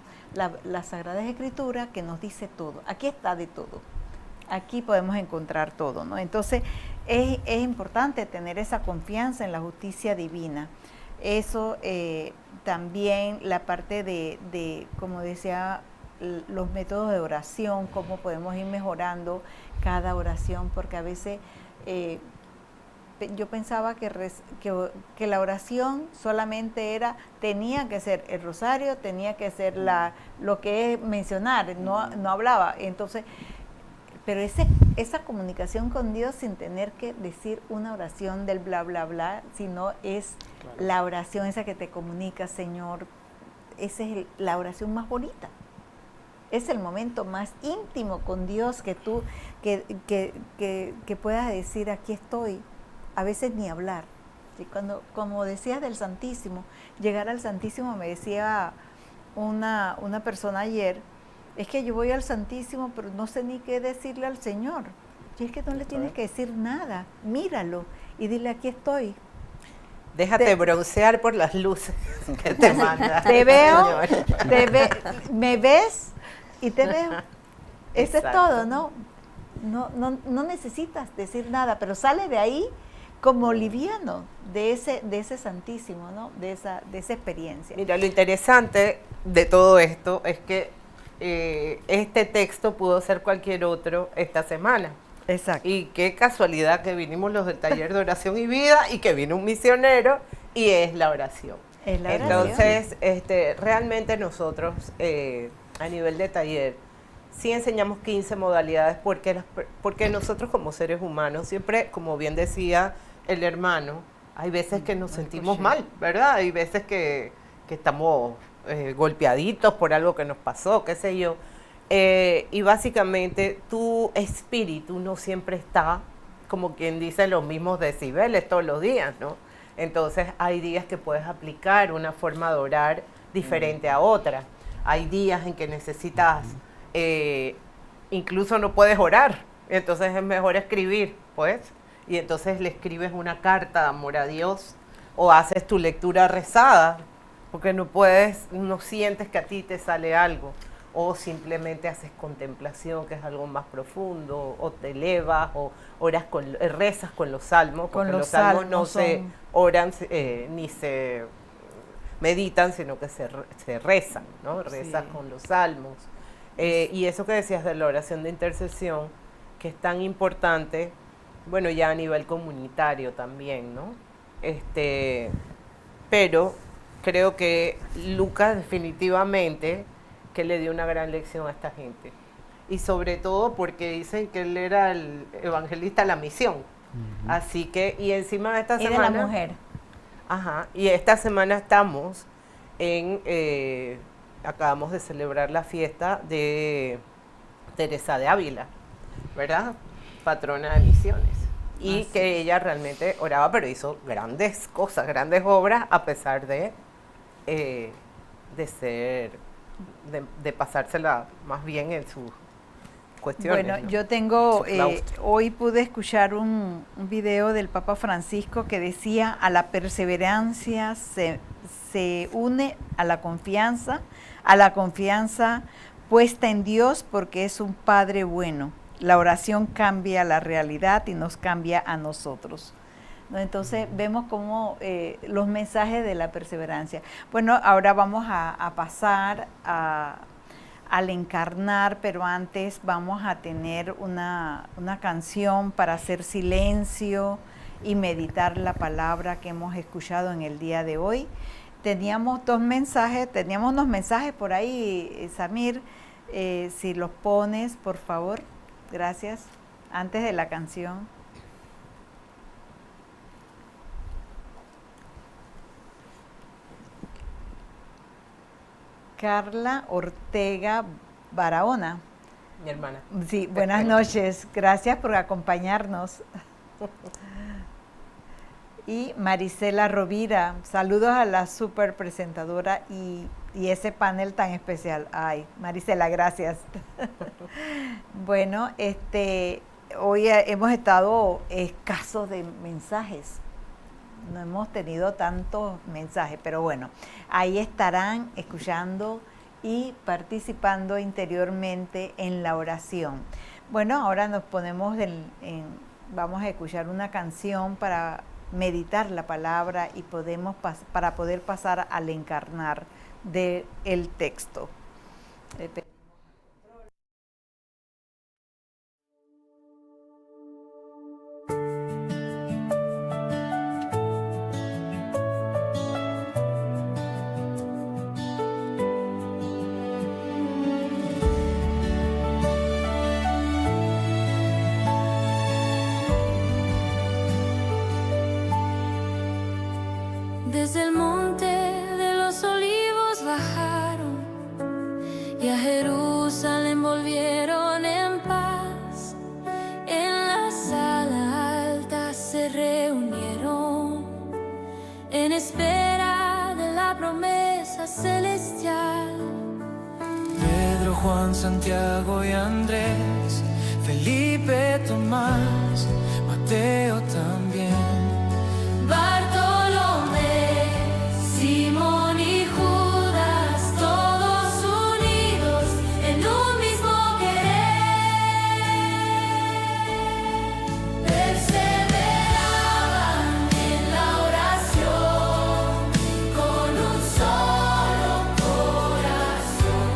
La Sagrada Escritura que nos dice todo. Aquí está de todo. Aquí podemos encontrar todo, ¿no? Entonces es importante tener esa confianza en la justicia divina. Eso también la parte de, como decía, los métodos de oración, cómo podemos ir mejorando cada oración, porque a veces yo pensaba que la oración solamente tenía que ser el rosario, tenía que ser lo que es mencionar, no hablaba. Entonces, pero esa comunicación con Dios sin tener que decir una oración del bla, bla, bla, sino es la oración esa que te comunica, Señor, esa es la oración más bonita. Es el momento más íntimo con Dios que tú, que puedas decir, aquí estoy, a veces ni hablar. ¿Sí? Como decías del Santísimo, llegar al Santísimo, me decía una persona ayer, es que yo voy al Santísimo, pero no sé ni qué decirle al Señor. Y es que no le tienes que decir nada, míralo y dile, aquí estoy. Déjate broncear por las luces que te manda. Te veo, me ves y te veo. Eso es todo, ¿no? No necesitas decir nada, pero sale de ahí como liviano de ese Santísimo, ¿no? De esa experiencia. Mira, lo interesante de todo esto es que este texto pudo ser cualquier otro esta semana. Exacto. Y qué casualidad que vinimos los del taller de oración y vida y que vino un misionero y es la oración. Es la oración. Entonces, realmente nosotros a nivel de taller sí enseñamos 15 modalidades porque nosotros como seres humanos siempre, como bien decía el hermano, hay veces que nos sentimos mal, ¿verdad? Hay veces que estamos golpeaditos por algo que nos pasó, qué sé yo. Y básicamente tu espíritu no siempre está, como quien dice, en los mismos decibeles todos los días, ¿no? Entonces hay días que puedes aplicar una forma de orar diferente a otra. Hay días en que necesitas, incluso no puedes orar, entonces es mejor escribir, pues, y entonces le escribes una carta de amor a Dios o haces tu lectura rezada, porque no sientes que a ti te sale algo. O simplemente haces contemplación, que es algo más profundo, o te elevas, o rezas con los salmos, porque los salmos no se oran ni se meditan, sino que se rezan, ¿no? Rezas con los salmos. Y eso que decías de la oración de intercesión, que es tan importante, bueno, ya a nivel comunitario también, ¿no? Pero creo que Lucas definitivamente que le dio una gran lección a esta gente. Y sobre todo porque dicen que él era el evangelista de la misión. Así que, y encima de esta semana... de la mujer. Ajá, y esta semana estamos acabamos de celebrar la fiesta de Teresa de Ávila, ¿verdad? Patrona de misiones. Y que ella realmente oraba, pero hizo grandes cosas, grandes obras, a pesar de pasársela más bien en sus cuestiones. Bueno, ¿no? yo tengo, hoy pude escuchar un video del Papa Francisco que decía: a la perseverancia se une a la confianza puesta en Dios, porque es un Padre bueno. La oración cambia la realidad y nos cambia a nosotros, ¿no? Entonces vemos como los mensajes de la perseverancia. Bueno, ahora vamos a pasar al encarnar, pero antes vamos a tener una canción para hacer silencio y meditar la palabra que hemos escuchado en el día de hoy. Teníamos unos mensajes por ahí, Samir, si los pones, por favor. Gracias. Antes de la canción. Carla Ortega Barahona. Mi hermana. Sí, buenas noches. Gracias por acompañarnos. Y Marisela Rovira, saludos a la super presentadora y ese panel tan especial. Ay, Marisela, gracias. Bueno, hoy hemos estado escasos de mensajes. No hemos tenido tantos mensajes, pero bueno, ahí estarán escuchando y participando interiormente en la oración. Bueno, ahora nos ponemos vamos a escuchar una canción para meditar la palabra y para poder pasar al encarnar del texto. Desde el monte de los olivos bajaron y a Jerusalén volvieron en paz. En la sala alta se reunieron en espera de la promesa celestial. Pedro, Juan, Santiago y Andrés, Felipe, Tomás, Mateo también, Bartolomé, Simón y Judas, todos unidos en un mismo querer. Perseveraban en la oración con un solo corazón,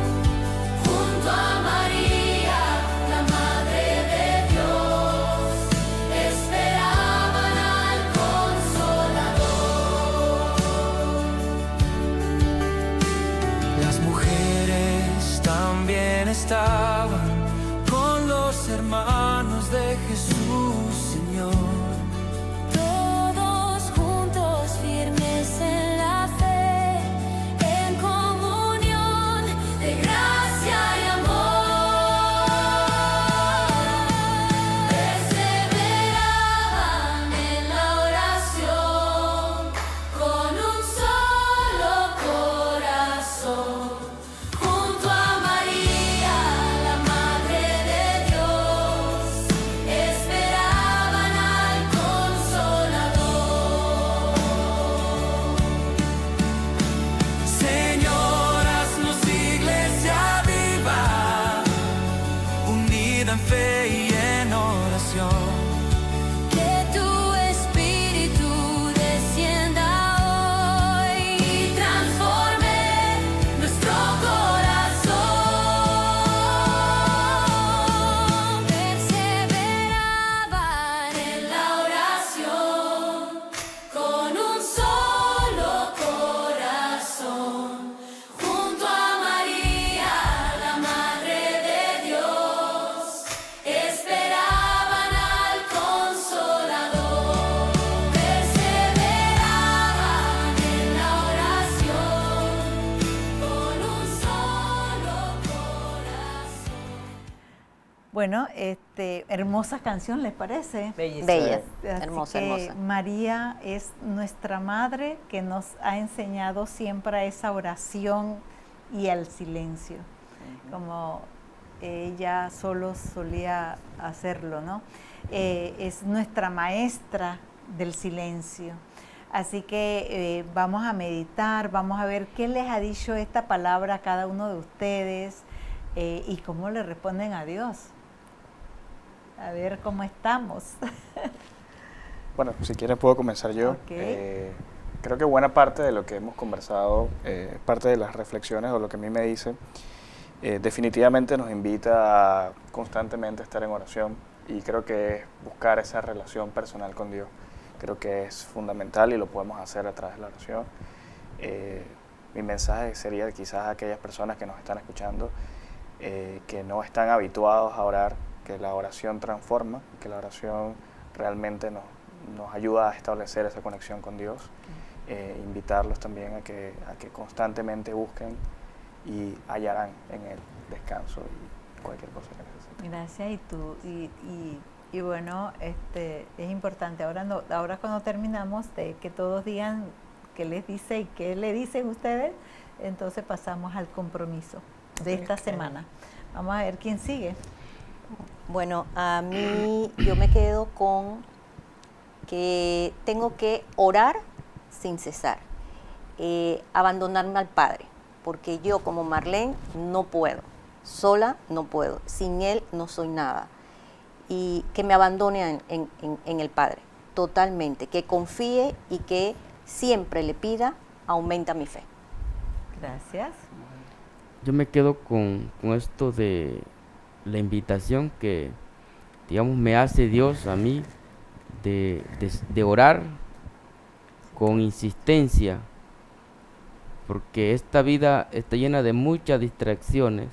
junto a María, la Madre de Dios, esperaban. Bueno, hermosa canción, ¿les parece? Bellísima. Bella, Así hermosa, que hermosa. María es nuestra madre que nos ha enseñado siempre a esa oración y al silencio, como ella solo solía hacerlo, ¿no? Es nuestra maestra del silencio. Así que vamos a meditar, vamos a ver qué les ha dicho esta palabra a cada uno de ustedes y cómo le responden a Dios. A ver cómo estamos. Bueno, si quieres puedo comenzar yo. Ok. Creo que buena parte de lo que hemos conversado, parte de las reflexiones o lo que a mí me dice, definitivamente nos invita a constantemente estar en oración y creo que es buscar esa relación personal con Dios. Creo que es fundamental y lo podemos hacer a través de la oración. Mi mensaje sería quizás a aquellas personas que nos están escuchando que no están habituados a orar, que la oración transforma, que la oración realmente nos ayuda a establecer esa conexión con Dios. Invitarlos también a que constantemente busquen y hallarán en Él descanso y cualquier cosa que necesiten. Gracias. Y bueno, es importante. Ahora cuando terminamos, de que todos digan qué les dice y qué le dicen ustedes, entonces pasamos al compromiso de esta semana. Vamos a ver quién sigue. Bueno, a mí yo me quedo con que tengo que orar sin cesar, abandonarme al Padre, porque yo como Marlene no puedo, sola no puedo, sin Él no soy nada, y que me abandone en el Padre, totalmente, que confíe y que siempre le pida, aumenta mi fe. Gracias. Yo me quedo con esto de la invitación que, digamos, me hace Dios a mí de orar con insistencia, porque esta vida está llena de muchas distracciones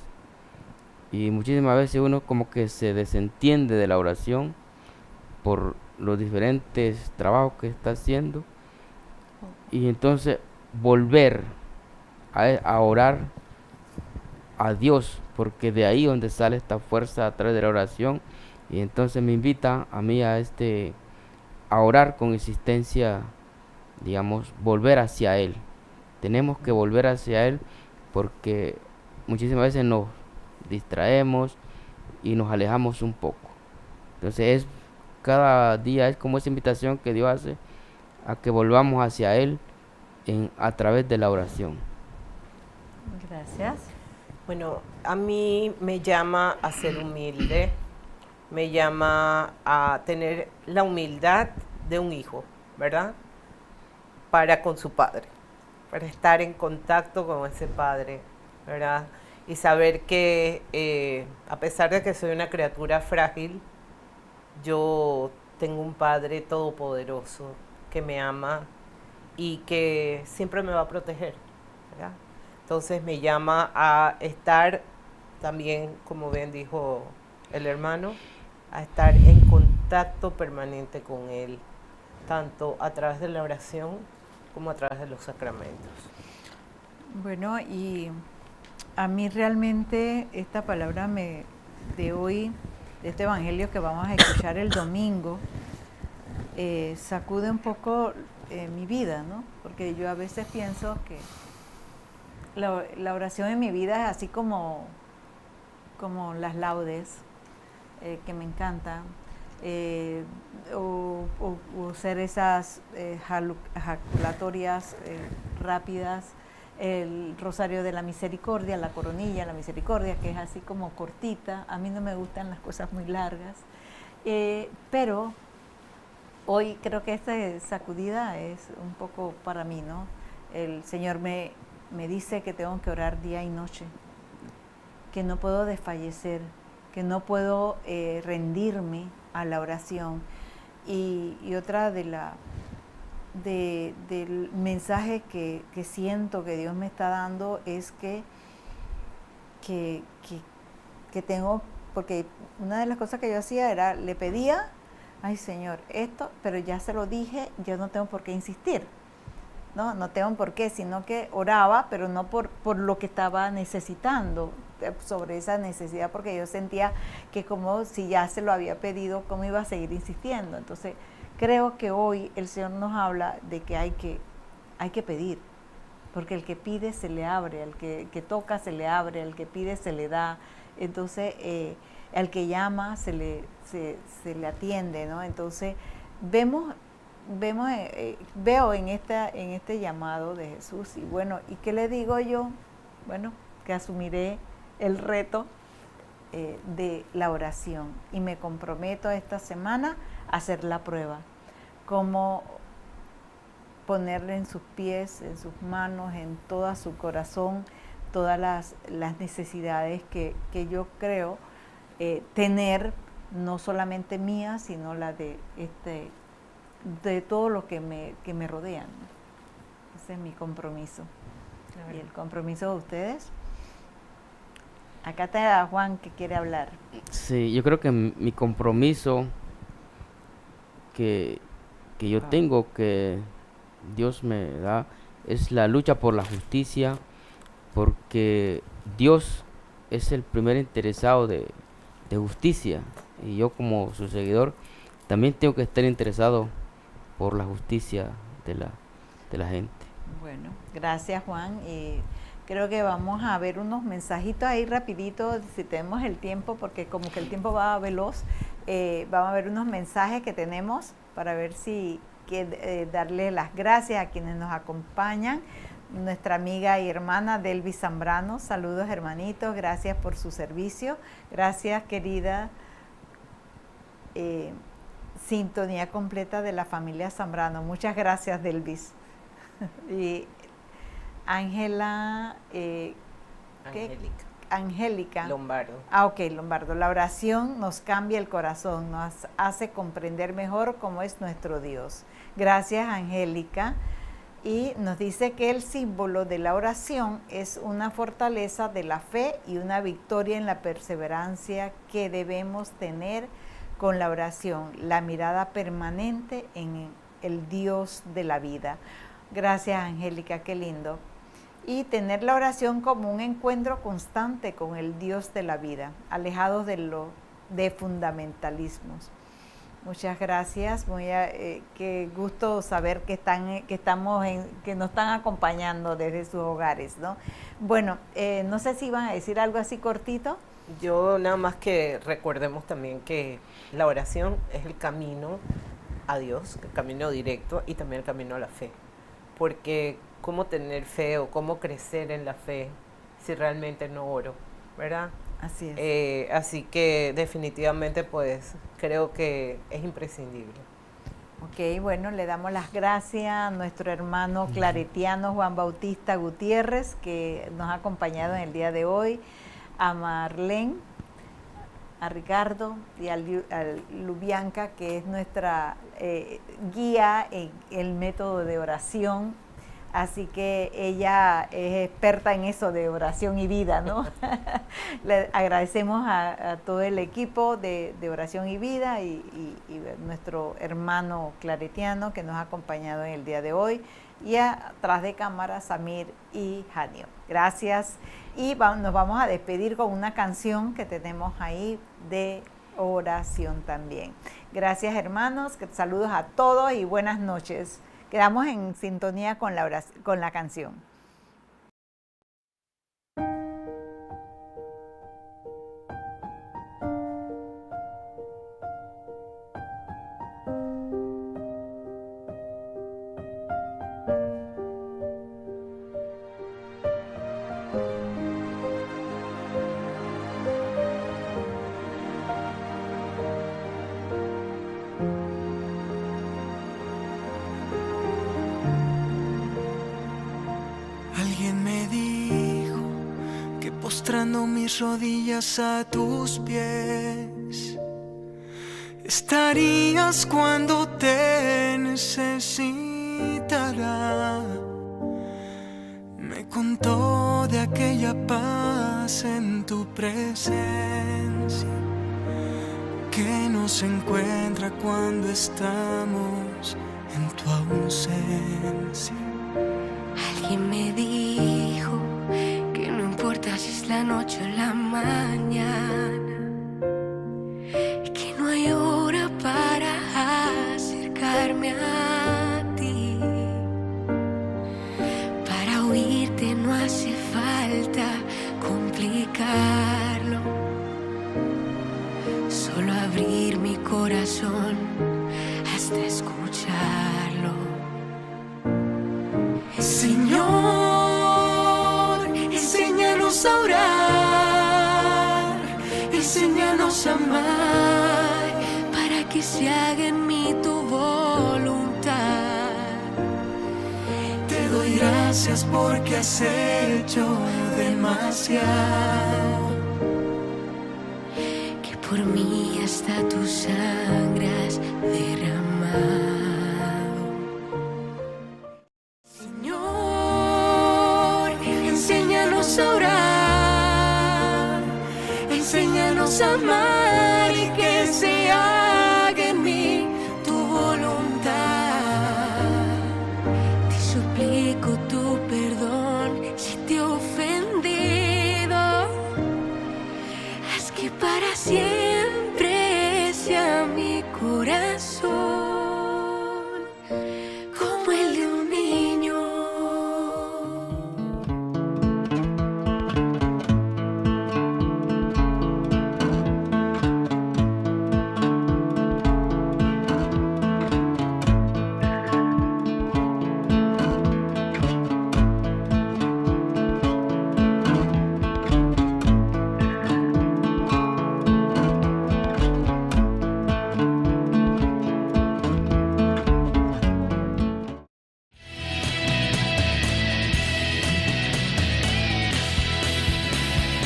y muchísimas veces uno como que se desentiende de la oración por los diferentes trabajos que está haciendo, y entonces volver a orar a Dios, porque de ahí donde sale esta fuerza a través de la oración. Y entonces me invita a mí a orar con insistencia, digamos, volver hacia Él. Tenemos que volver hacia Él porque muchísimas veces nos distraemos y nos alejamos un poco. Entonces cada día es como esa invitación que Dios hace a que volvamos hacia Él a través de la oración. Gracias. Bueno, a mí me llama a ser humilde, me llama a tener la humildad de un hijo, ¿verdad? Para con su padre, para estar en contacto con ese padre, ¿verdad? Y saber que a pesar de que soy una criatura frágil, yo tengo un Padre todopoderoso que me ama y que siempre me va a proteger, ¿verdad? Entonces me llama a estar también, como bien dijo el hermano, a estar en contacto permanente con Él, tanto a través de la oración como a través de los sacramentos. Bueno, y a mí realmente esta palabra de hoy, de este evangelio que vamos a escuchar el domingo, sacude un poco mi vida, ¿no? Porque yo a veces pienso que la oración en mi vida es así como las laudes, que me encantan, o ser esas jaculatorias rápidas, el rosario de la misericordia, la coronilla, la misericordia, que es así como cortita. A mí no me gustan las cosas muy largas, pero hoy creo que esta sacudida es un poco para mí, ¿no? El Señor me dice que tengo que orar día y noche, que no puedo desfallecer, que no puedo rendirme a la oración. Y otra del mensaje que siento que Dios me está dando es que tengo, porque una de las cosas que yo hacía era, le pedía, ay Señor, esto, pero ya se lo dije, yo no tengo por qué insistir, no tengo por qué, sino que oraba, pero no por lo que estaba necesitando, sobre esa necesidad, porque yo sentía que como si ya se lo había pedido, ¿cómo iba a seguir insistiendo? Entonces, creo que hoy el Señor nos habla de que hay que pedir, porque el que pide se le abre, el que toca se le abre, el que pide se le da. Entonces, al que llama se le atiende, ¿no? Entonces, veo en este llamado de Jesús, y bueno, ¿y qué le digo yo? Bueno, que asumiré el reto de la oración y me comprometo esta semana a hacer la prueba, como ponerle en sus pies, en sus manos, en todo su corazón, todas las necesidades que yo creo tener, no solamente mías, sino la de todo lo que me rodean. Ese es mi compromiso. ¿Y el compromiso de ustedes? Acá está Juan que quiere hablar. Sí, yo creo que mi compromiso que yo tengo, que Dios me da, es la lucha por la justicia, porque Dios es el primer interesado de justicia, y yo como su seguidor también tengo que estar interesado por la justicia de la gente. Bueno, gracias Juan. Creo que vamos a ver unos mensajitos ahí rapidito, si tenemos el tiempo, porque como que el tiempo va veloz. Vamos a ver unos mensajes que tenemos para ver si darle las gracias a quienes nos acompañan. Nuestra amiga y hermana Delvis Zambrano, saludos hermanitos, gracias por su servicio. Gracias querida. Sintonía completa de la familia Zambrano. Muchas gracias, Delvis. Y Ángela, Angélica Lombardo. Ok, Lombardo. La oración nos cambia el corazón, nos hace comprender mejor cómo es nuestro Dios. Gracias, Angélica. Y nos dice que el símbolo de la oración es una fortaleza de la fe y una victoria en la perseverancia que debemos tener con la oración, la mirada permanente en el Dios de la vida. Gracias, Angélica, qué lindo. Y tener la oración como un encuentro constante con el Dios de la vida, alejados de fundamentalismos. Muchas gracias, qué gusto saber que nos están acompañando desde sus hogares, ¿no? Bueno, no sé si iban a decir algo así cortito. Yo nada más que recordemos también que la oración es el camino a Dios, el camino directo y también el camino a la fe. Porque cómo tener fe o cómo crecer en la fe si realmente no oro, ¿verdad? Así es. Así que definitivamente pues creo que es imprescindible. Ok, bueno, le damos las gracias a nuestro hermano claretiano Juan Bautista Gutiérrez, que nos ha acompañado en el día de hoy, a Marlene, a Ricardo y a Lubianca, que es nuestra guía en el método de oración. Así que ella es experta en eso de oración y vida, ¿no? Le agradecemos a todo el equipo de oración y vida y nuestro hermano claretiano que nos ha acompañado en el día de hoy, y atrás de cámara Samir y Janio. Gracias, y nos vamos a despedir con una canción que tenemos ahí de oración también. Gracias hermanos, saludos a todos y buenas noches. Quedamos en sintonía con la canción. Postrando mis rodillas a tus pies, estarías cuando te necesitará. Me contó de aquella paz en tu presencia que nos encuentra cuando estamos en tu ausencia. Alguien me dijo que no importa si es la noche o la mañana, que no hay hora para acercarme a ti. Para oírte no hace falta complicarlo, solo abrir mi corazón hasta escucharlo. Señor, enséñanos a orar, enséñanos a amar, para que se haga en mí tu voluntad. Te doy gracias porque has hecho demasiado. Que por mí hasta tu sangre has derramado. Señor, enséñanos a orar, enséñanos a amar y que se haga en mí tu voluntad. Te suplico tu perdón si te he ofendido. Haz que para siempre sea mi corazón como el de un niño.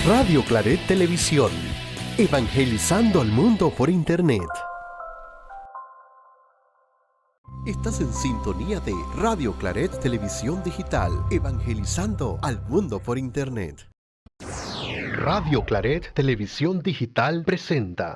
Radio Claret Televisión, evangelizando al mundo por Internet. Estás en sintonía de Radio Claret Televisión Digital, evangelizando al mundo por Internet. Radio Claret Televisión Digital presenta